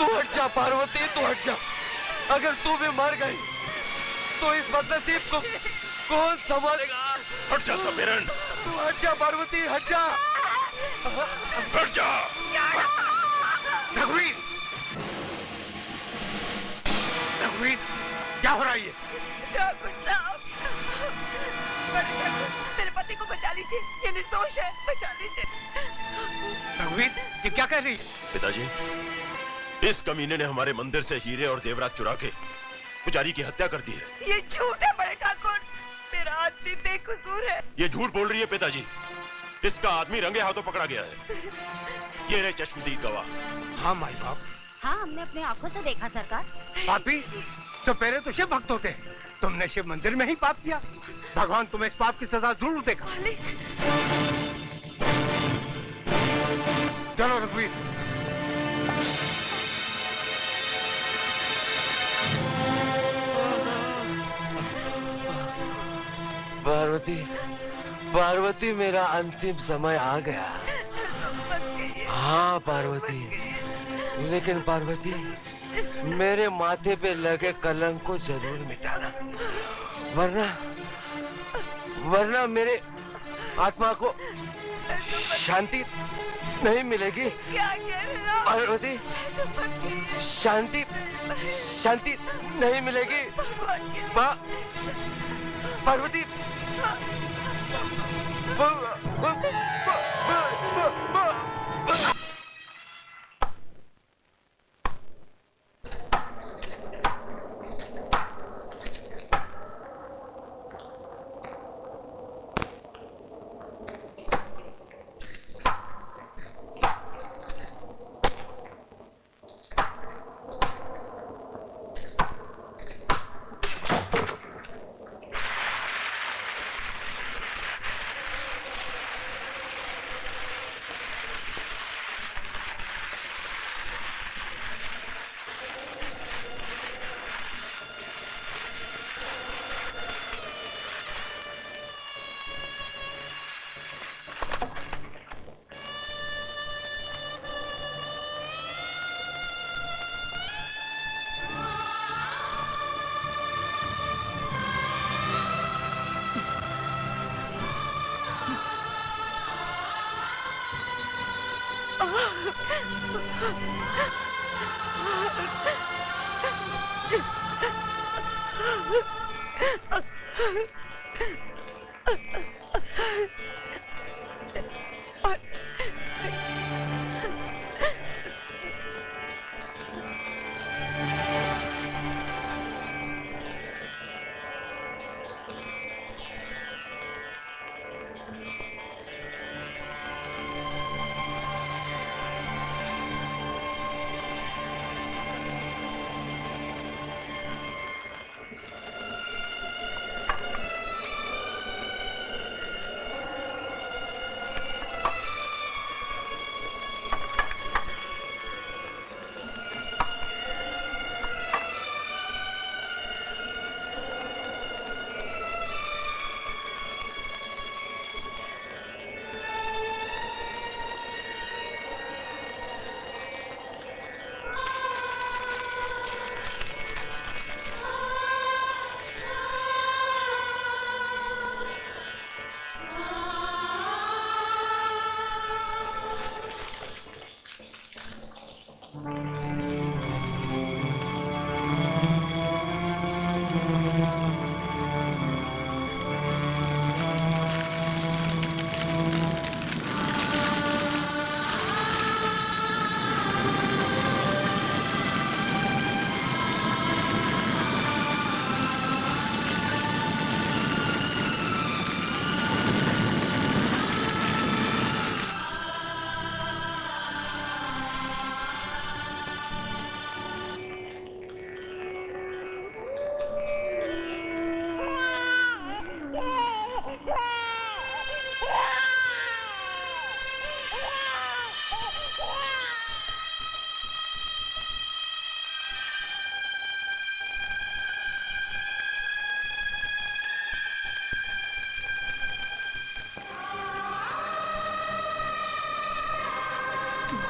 तू हट जा पार्वती, तू हट जा। अगर तू भी मर गई तो इस बदनसीब को कौन संभालेगा? हट जा सपेरन। तू हट जा पार्वती, हट जा। हट जा। रघुवीर, रघुवीर, क्या हो रहा है ये? ठाकुर साहब, मेरे पति को बचा लीजिए, ये निर्दोष है, बचा लीजिए। रघुवीर, ये क्या कह रही है? पिताजी, इस कमीने ने हमारे मंदिर से हीरे और जेवरात चुरा के पुजारी की हत्या कर दी है। ये झूठ है बड़े ठाकुर, मेरा आदमी बेकसूर है। ये झूठ बोल रही है पिताजी। इसका आदमी रंगे हाथों पकड़ा गया है। ये रहे चश्मदीद गवाह। हाँ माई बाप। हाँ, हमने अपने आंखों से देखा सरकार। पापी, तो पहले तो शिव भक्त होते हैं, तुमने शिव मंदिर में ही पाप किया। भगवान तुम्हें इस पाप की सजा जरूर देगा। चलो रघुवीर। पार्वती, पार्वती, मेरा अंतिम समय आ गया। हाँ पार्वती, लेकिन पार्वती, मेरे माथे पे लगे कलंक को जरूर मिटाना, वरना मेरे आत्मा को शांति नहीं मिलेगी। पार्वती, शांति नहीं मिलेगी। पार्वती,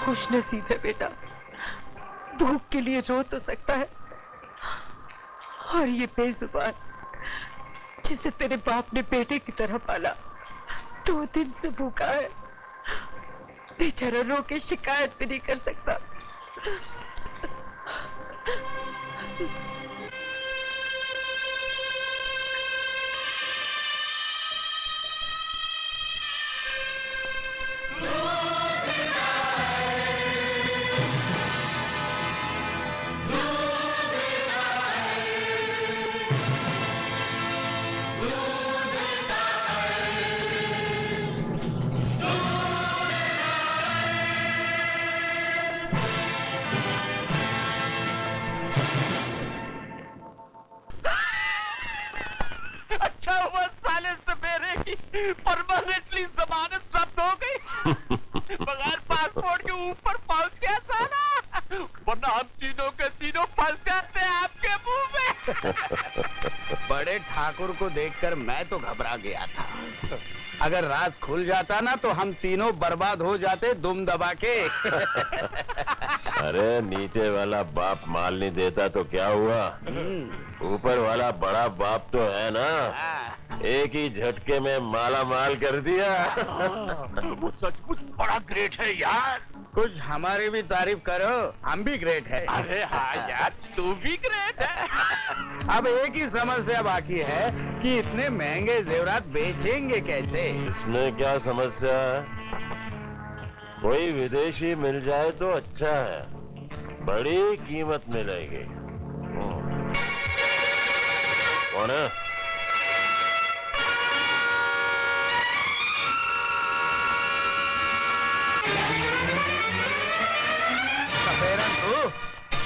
खुश नसीब है बेटा, भूख के लिए रो तो सकता है, और ये बेजुबान जिसे तेरे बाप ने बेटे की तरह पाला 2 दिन से भूखा है, बेचारा रो के शिकायत भी नहीं कर सकता। अच्छा हुआ साले सवेरे ही परमानेंटली जमानत जब्त हो गई। बगैर पासपोर्ट के ऊपर पहुंच गया साला, वरना हम तीनों के तीनों फंस जाते आपके मुंह में। बड़े ठाकुर को देखकर मैं तो घबरा गया था। अगर राज खुल जाता ना तो हम तीनों बर्बाद हो जाते दुम दबा के। अरे नीचे वाला बाप माल नहीं देता तो क्या हुआ, ऊपर वाला बड़ा बाप तो है ना, एक ही झटके में माला माल कर दिया। वो सचमुच बड़ा ग्रेट है यार। कुछ हमारी भी तारीफ करो, हम भी ग्रेट है। अरे हाँ यार, तू भी ग्रेट है। अब एक ही समस्या बाकी है कि इतने महंगे जेवरात बेचेंगे कैसे। इसमें क्या समस्या है, कोई विदेशी मिल जाए तो अच्छा है, बड़ी कीमत मिलेगी। कौन है?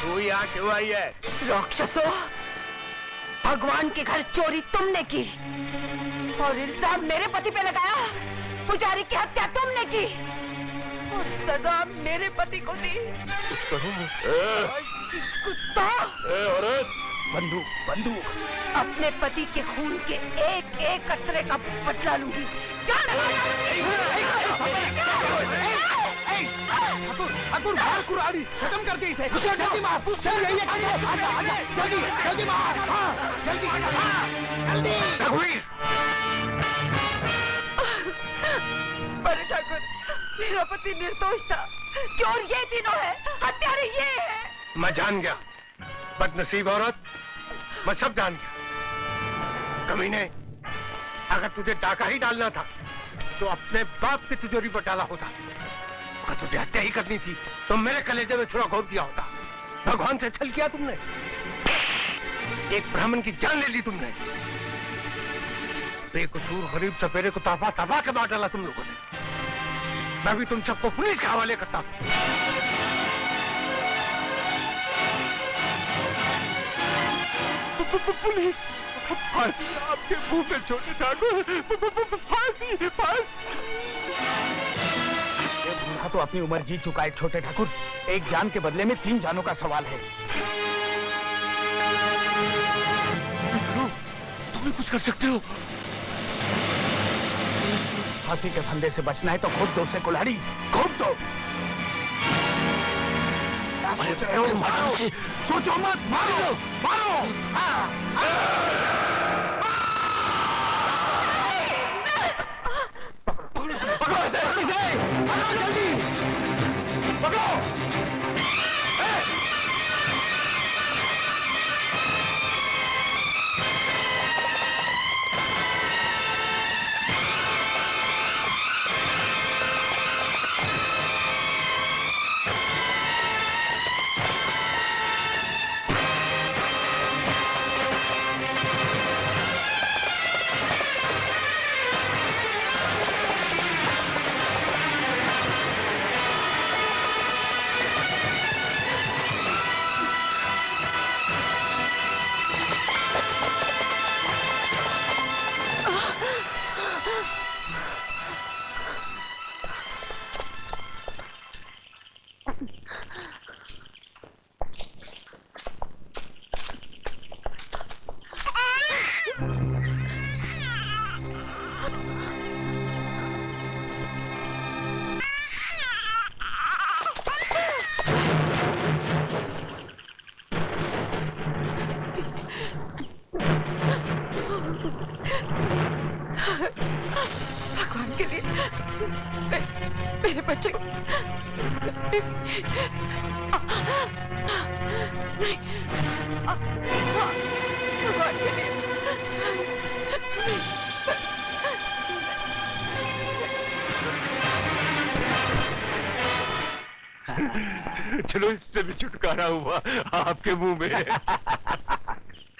तू यहाँ क्यों आई है? राक्षसों, भगवान के घर चोरी तुमने की और इल्जाम मेरे पति पे लगाया। पुजारी की हत्या तुमने की और सजा मेरे पति को दी। कुत्ता! औरत, बंदूक बंदूक। अपने पति के खून के एक एक कतरे का बदला लूंगी। ठाकुर मार कुराड़ी, खत्म कर दी इसे। जल्दी मार, जल्दी जल्दी मार, जल्दी जल्दी। रघुवीर, बड़े ठाकुर, मेरा पति निर्दोष था, चोर ये तीनों है, हत्यारे ये है। मैं जान गया, बदनसीब औरत, मैं सब जान गया। कमीने, अगर तुझे डाका ही डालना था तो अपने बाप की तिजोरी पर डाला होता। अगर तुझे हत्या ही करनी थी तो मेरे कलेजे में थोड़ा घोर दिया होता। भगवान से छल किया तुमने, एक ब्राह्मण की जान ले ली तुमने। बेकसूर गरीब सपेरे को ताबा ताबा के मार डाला तुम लोगों ने। मैं भी तुम सबको पुलिस के हवाले करता हूं। पुलिस, फांसी आपके मुंह पे छोटे ठाकुर, फांसी फांसी। ये बूढ़ा तो अपनी उम्र जीत चुका है छोटे ठाकुर। एक जान के बदले में 3 जानों का सवाल है। तुम भी कुछ कर सकते हो। फांसी के फंदे से बचना है तो खुद दो से कुल्हाड़ी, खुद दो। सोच रहे हो? मारो, सोचो मत, मारो मारो। पकड़ो इसे, पकड़ो जल्दी, पकड़ो। मेरे बच्चे को भगवान के लिए चलो इससे भी छुटकारा हुआ आपके मुंह में।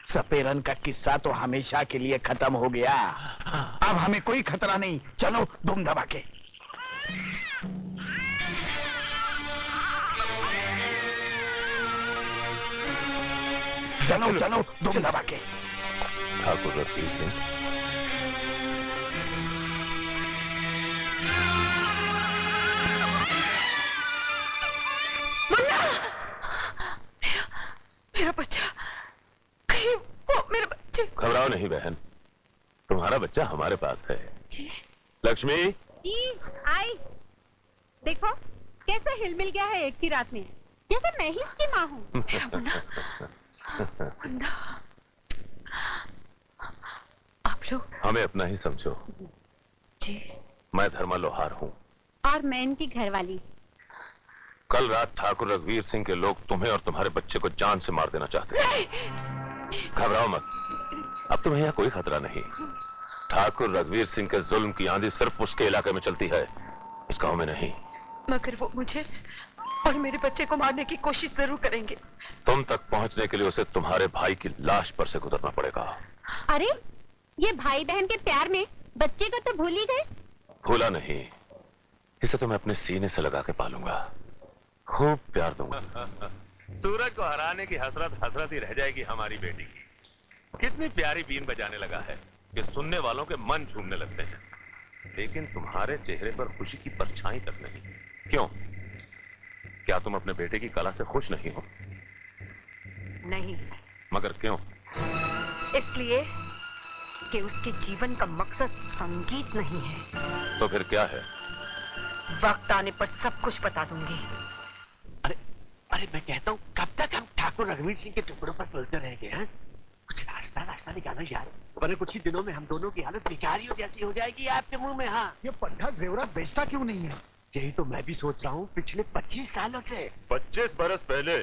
सपेरन का किस्सा तो हमेशा के लिए खत्म हो गया। अब हमें कोई खतरा नहीं। चलो धूम धमाके। चलो चलो धूम धमाके। ठाकुर रघुवीर सिंह, मुन्ना, मेरा बच्चा, कहीं वो मेरे बच्चे। घबराओ नहीं बहन, तुम्हारा बच्चा हमारे पास है। जी लक्ष्मी, आई देखो कैसे हिलमिल गया है एक की रात में, जैसे मैं ही उसकी माँ हूँ। मेरा मुन्ना, मुन्ना, आप लोग। हमें अपना ही समझो। जी। मैं धर्मा लोहार हूँ और मैं इनकी घरवाली। कल रात ठाकुर रघुवीर सिंह के लोग तुम्हें और तुम्हारे बच्चे को जान से मार देना चाहते हैं। घबराओ मत, अब तुम्हें यहाँ कोई खतरा नहीं। ठाकुर रघुवीर सिंह के जुल्म की आंधी सिर्फ उसके इलाके में चलती है, इस गांव में नहीं। मगर वो मुझे और मेरे बच्चे को मारने की कोशिश जरूर करेंगे। तुम तक पहुंचने के लिए उसे तुम्हारे भाई की लाश पर से गुजरना पड़ेगा। अरे ये भाई बहन के प्यार में बच्चे को तो भूल ही गए। भूला नहीं, इसे तो मैं अपने सीने से लगा के पालूंगा, खूब प्यार दूंगा। सूरज को हराने की हसरत ही रह जाएगी हमारी बेटी की। कितनी प्यारी बीन बजाने लगा है कि सुनने वालों के मन झूमने लगते हैं, लेकिन तुम्हारे चेहरे पर खुशी की परछाई तक नहीं। क्यों? क्या तुम अपने बेटे की कला से खुश नहीं हो? नहीं। मगर क्यों? इसलिए कि उसके जीवन का मकसद संगीत नहीं है। तो फिर क्या है? वक्त आने पर सब कुछ बता दूंगी। अरे मैं कहता हूँ कब तक हम ठाकुर रघुवीर सिंह के टुकड़ों पर चलते रहेंगे हैं? कुछ रास्ता निकालो यार, वरना कुछ ही दिनों में हम दोनों की हालत भिखारियों जैसी हो जाएगी आपके मुंह में। हाँ, ये पट्टा जेवरात बेचता क्यों नहीं है? यही तो मैं भी सोच रहा हूँ पिछले 25 सालों से। 25 बरस पहले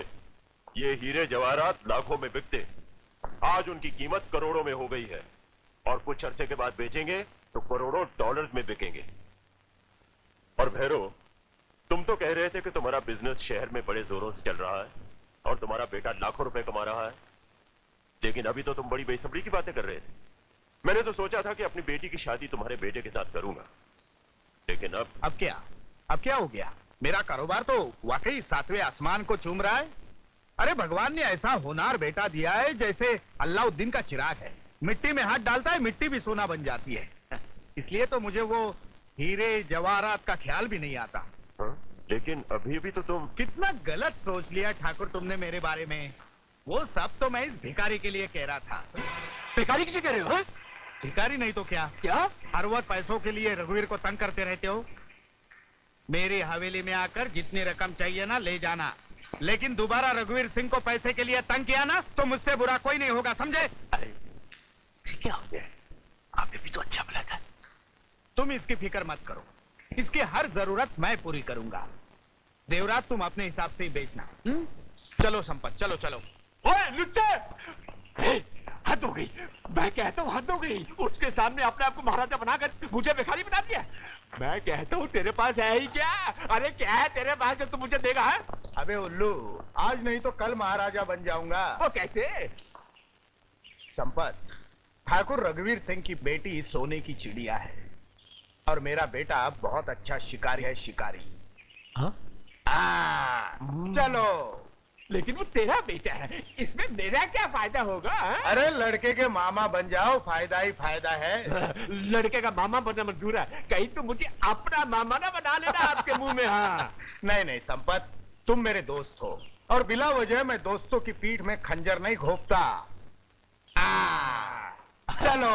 ये हीरे जवाहरात लाखों में बिकते, आज उनकी कीमत करोड़ों में हो गई है, और कुछ अरसे के बाद बेचेंगे तो करोड़ों डॉलर्स में बिकेंगे। और भैरो, तुम तो कह रहे थे कि तुम्हारा बिजनेस शहर में बड़े जोरों से चल रहा है और तुम्हारा बेटा लाखों रुपए कमा रहा है, लेकिन अभी तो तुम बड़ी बेसब्री की बातें कर रहे थे। मैंने तो सोचा था कि अपनी बेटी की शादी तुम्हारे बेटे के साथ करूंगा, लेकिन अब क्या हो गया? मेरा कारोबार तो वाकई 7वें आसमान को चूम रहा है। अरे भगवान ने ऐसा होनहार बेटा दिया है जैसे अल्लाउद्दीन का चिराग है, मिट्टी में हाथ डालता है मिट्टी भी सोना बन जाती है। इसलिए तो मुझे वो हीरे जवाहरात का ख्याल भी नहीं आता। लेकिन अभी भी तो तुम कितना गलत सोच लिया ठाकुर तुमने मेरे बारे में। वो सब तो मैं इस भिखारी के लिए कह रहा था। भिखारी किसे कह रहे हो? भिखारी नहीं तो क्या? हर वक्त पैसों के लिए रघुवीर को तंग करते रहते हो। मेरी हवेली में आकर जितनी रकम चाहिए ना ले जाना, लेकिन दोबारा रघुवीर सिंह को पैसे के लिए तंग किया ना तो मुझसे बुरा कोई नहीं होगा, समझे? अरे क्या हो गया? आपने भी तो अच्छा बोला था। तुम इसकी फिक्र मत करो, इसकी हर जरूरत मैं पूरी करूंगा। जेवरात तुम अपने हिसाब से ही बेचना। चलो संपत, चलो चलो। ओए लुच्चे, हद हो गई। मैं कहता हूँ हद हो गई। उसके सामने अपने आप को महाराजा बनाकर मुझे भिखारी बना दिया। मैं कहता हूँ तेरे पास है ही क्या? अरे क्या है तेरे पास जो तू मुझे देगा? है? अबे उल्लू, आज नहीं तो कल महाराजा बन जाऊंगा। वो कैसे? संपत, ठाकुर रघुवीर सिंह की बेटी सोने की चिड़िया है और मेरा बेटा बहुत अच्छा शिकारी है, शिकारी। हाँ? चलो। लेकिन वो तेरा बेटा है, इसमें मेरा क्या फायदा होगा? अरे लड़के के मामा बन जाओ, फायदा ही फायदा है। लड़के का मामा बनना मंजूर है, कहीं तो मुझे अपना मामा ना बना लेना आपके मुंह में। हाँ नहीं नहीं संपत, तुम मेरे दोस्त हो और बिला वजह मैं दोस्तों की पीठ में खंजर नहीं घोंपता। चलो।